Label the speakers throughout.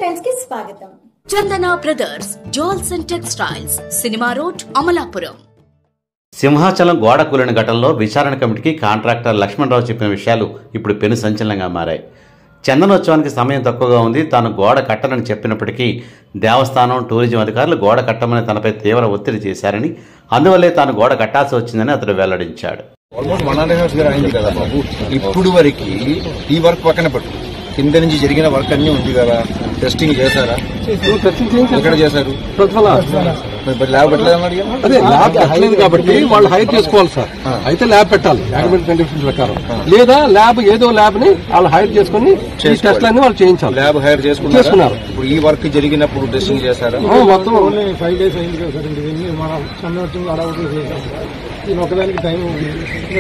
Speaker 1: Times కి స్వాగతం.
Speaker 2: Chandana brothers jewels and textiles, cinema road, Amalapuram.
Speaker 3: Simhachalam గోడ కూలిన ఘటనలో విచారణ కమిటీకి కాంట్రాక్టర్ లక్ష్మణరావు చెప్పిన విషయాలు ఇప్పుడు పెను సంచలనంగా మారాయి. చందనోత్సవానికి సమయం తక్కువగా ఉంది, తాను గోడ కట్టనని చెప్పినప్పటికీ దేవస్థానం, టూరిజం అధికారులు గోడ కట్టమని తనపై తీవ్ర ఒత్తిడి చేశారని, అందువల్లే తాను గోడ కట్టాల్సి వచ్చిందని అతడు వెల్లడించాడు.
Speaker 4: ఆల్మోస్ట్ 1.5 years అయింది కదా బాబు. ఇప్పుడు వరకు ఈ వర్క్ పక్కన పెట్టు, కింద నుంచి జరిగిన వర్క్ అన్ని ఉంది కదా. టెస్టింగ్ చేశారా? ఎక్కడ చేశారు? ల్యాబ్ పెట్టలేదు.
Speaker 5: అదే ల్యాబ్ పెట్టలేదు కాబట్టి వాళ్ళు హైర్ చేసుకోవాలి సార్. అయితే ల్యాబ్ పెట్టాలి అగ్రిమెంట్ కండిషన్స్ ప్రకారం, లేదా ల్యాబ్ ఏదో ల్యాబ్ ని వాళ్ళు హైర్ చేసుకుని టెస్ట్లన్నీ వాళ్ళు చేయించాలి.
Speaker 4: ల్యాబ్ హైర్ చేసుకున్నారు. ఇప్పుడు ఈ వర్క్ జరిగినప్పుడు టెస్టింగ్ చేశారా?
Speaker 5: మొత్తం 5 days అయింది కదా సార్. ఇంటికి మనం సంవత్సరం అడవులు చేసాం. దీని ఒకదానికి టైం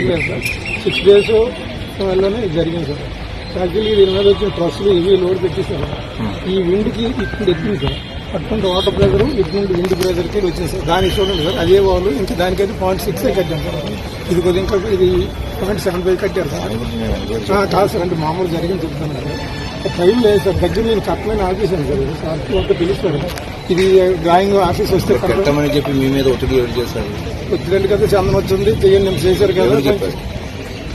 Speaker 5: లేదు సార్. 6 days లోనే జరిగింది సార్. యాక్చువల్లీ దీని మీద వచ్చిన ట్రస్సులు ఇవి లోడ్ పెట్టేసారు. ఈ విండ్కి ఇప్పుడు ఎక్కింది సార్. పట్టుకుంటే వాటర్ ప్రెజర్ ఇప్పుడు విండ్ ప్రెజర్కి వచ్చింది సార్. దానికి చూడండి సార్, అదే వాళ్ళు ఇంకా దానికైతే 0.6 కట్టాం సార్. ఇది కొద్దిగా ఇంకా ఇది 0.75 కట్టారు సార్. కాదు సార్, అంటే మామూలు జరిగింది చెప్తాను సార్. టైం లేదు సార్. దగ్గర నేను కట్టమని ఆఫీసాను సార్. సార్ ఒక పిలుస్తారు, ఇది డ్రాయింగ్ ఆఫీస్ వస్తే
Speaker 4: కట్టమని చెప్పి మీ మీద ఒత్తిడి ఎవరు చేస్తారు?
Speaker 5: ఒత్తిడి కదా, చందన వచ్చింది చేయండి నేను చేశారు కదా.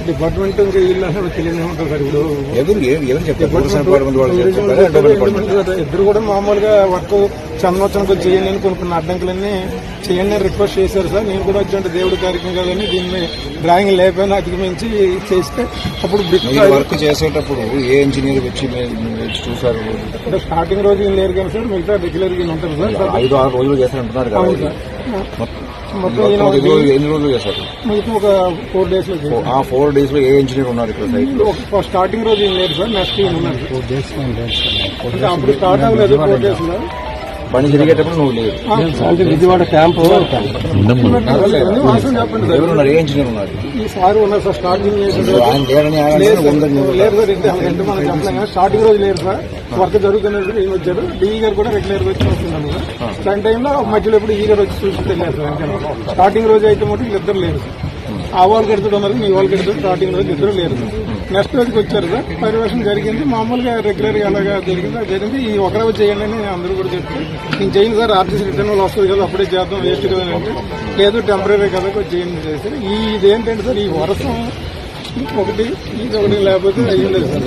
Speaker 5: డిపార్ట్మెంట్ ఇంకా వీళ్ళు తెలియని ఉంటారు సార్. ఇప్పుడు ఇద్దరు కూడా మామూలుగా వర్క్ చందనోత్సవం చేయండి అని కొన్ని అడ్డంకులన్నీ చేయండి అని రిక్వెస్ట్ చేశారు సార్. నేను కూడా వచ్చి దేవుడి కార్యక్రమం కదని దీన్ని డ్రాయింగ్ లేకపోయినా అధిగమించి చేస్తే అప్పుడు
Speaker 4: వర్క్ చేసేటప్పుడు ఏ ఇంజనీర్ వచ్చి చూసారు?
Speaker 5: అంటే స్టార్టింగ్ రోజు ఈయన లేరు కానీ సార్, మిగతా రెగ్యులర్ గా ఉంటారు సార్.
Speaker 4: 5-6 రోజులు చేశారంటున్నారు కదా.
Speaker 5: మొత్తం
Speaker 4: ఎన్ని రోజులు చేశారు?
Speaker 5: మిగతా ఒక 4 days లో.
Speaker 4: ఆ 4 days లో ఏ ఇంజనీర్ ఉన్నారు ఇక్కడ సైట్ లో?
Speaker 5: స్టార్టింగ్ రోజు ఈయన లేరు సార్, నెక్స్ట్ ఈయన ఉన్నారు. 4 days అంటే అప్పుడు స్టార్ట్ అవ్వలేదు. 4 days లో
Speaker 4: పని జరిగేటప్పుడు నువ్వు లేదు.
Speaker 5: అంటే విజయవాడ క్యాంప్
Speaker 4: ఎవరున్నారు? ఏ ఇంజనీర్ ఉన్నారు?
Speaker 5: ఈ సార్ ఉన్నారు సార్. స్టార్టింగ్ లేదు సార్, మనం చెప్పలేం. స్టార్టింగ్ రోజు లేదు సార్. వర్క్ జరుగుతున్నప్పుడు ఈయన వచ్చారు. డిఈ గారు కూడా రెగ్యులర్ గా వచ్చి వస్తున్నాను సార్. దాని టైంలో మధ్యలో ఎప్పుడు ఈ గారు వచ్చి చూసి వెళ్ళారు సార్. అంటే స్టార్టింగ్ రోజు అయితే మటు వీళ్ళిద్దరు లేరు సార్. ఆ వాళ్ళు కడుతూ ఉన్నారు, మీ వాళ్ళు కడుతూ స్టార్టింగ్ రోజు ఇద్దరు లేరు సార్. నెక్స్ట్ రోజుకి వచ్చారు సార్. పర్యవేక్షణ జరిగింది మామూలుగా రెగ్యులర్ గా అలాగా జరిగింది. ఈ ఒకరే చేయండి అని అందరూ కూడా చెప్తారు. నేను చేయను సార్, ఆర్టీసీ రిటర్న్ వాళ్ళు వస్తుంది కదా, అప్పుడే చేద్దాం, వేస్ట్ కదా అంటే లేదు టెంపరీ కదా చేయండి చేశారు. ఇదేంటంటే సార్, ఈ వర్షం ఒకటి లేకపోతే అయ్యిండదు సార్.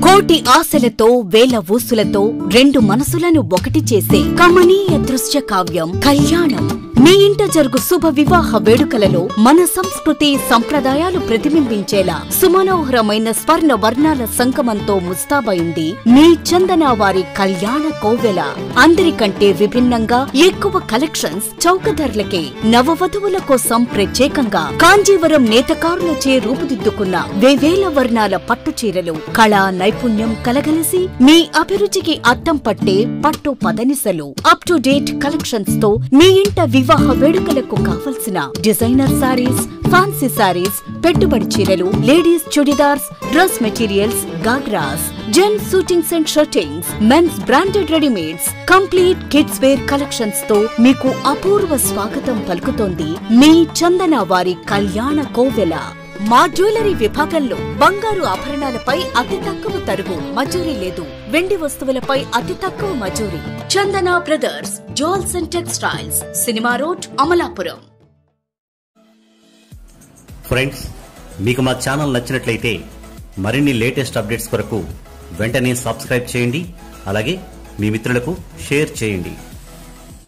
Speaker 2: కోటి ఆశలతో, వేల ఊసులతో 2 మనసులను ఒకటి చేసే కమనీయ దృశ్య కావ్యం కళ్యాణం. మీ ఇంట జరుగు శుభ వివాహ వేడుకలలో మన సంస్కృతి సంప్రదాయాలు ప్రతిబింబించేలా సుమనోహరమైన స్వర్ణ వర్ణాల సంగమంతో ముస్తాబైంది మీ చందన వారి కళ్యాణ కోవెల. అందరికంటే విభిన్నంగా ఎక్కువ కలెక్షన్స్, చౌక ధరలకే నవవధువుల కోసం ప్రత్యేకంగా కాంజీవరం నేతకారులచే రూపుదిద్దుకున్న వేవేల వర్ణాల పట్టు చీరలు, కళా నైపుణ్యం కలగలిసి మీ అభిరుచికి అద్దం పట్టే పట్టు పదనిసలు, అప్ టు డేట్ కలెక్షన్స్ తో మీ ఇంట వివాహ వేడుకలకు కావలసిన డిజైనర్ సారీస్, ఫ్యాన్సీ సారీస్, పెట్టుబడి చీరలు, ladies churidars, dress materials, ghagras, gents suitings and shirtings, men's branded readymades, complete kids wear collections తో మీకు అపూర్వ స్వాగతం పలుకుతోంది మీ చందన వారి కళ్యాణ కోవెల. మా జ్యువెలరీ విభాగంలో బంగారు ఆభరణాలపై అతి తక్కువ తరుగు, మజూరీ లేదు. వెండి వస్తువులపై అతి తక్కువ మజూరీ. Chandana brothers jewels and textiles, cinema road, Amalapuram.
Speaker 3: Friends, మీకు మా ఛానల్ నచ్చినట్లయితే మరిన్ని లేటెస్ట్ అప్డేట్స్ కొరకు వెంటనే సబ్స్క్రైబ్ చేయండి. అలాగే మీ మిత్రులకు షేర్ చేయండి.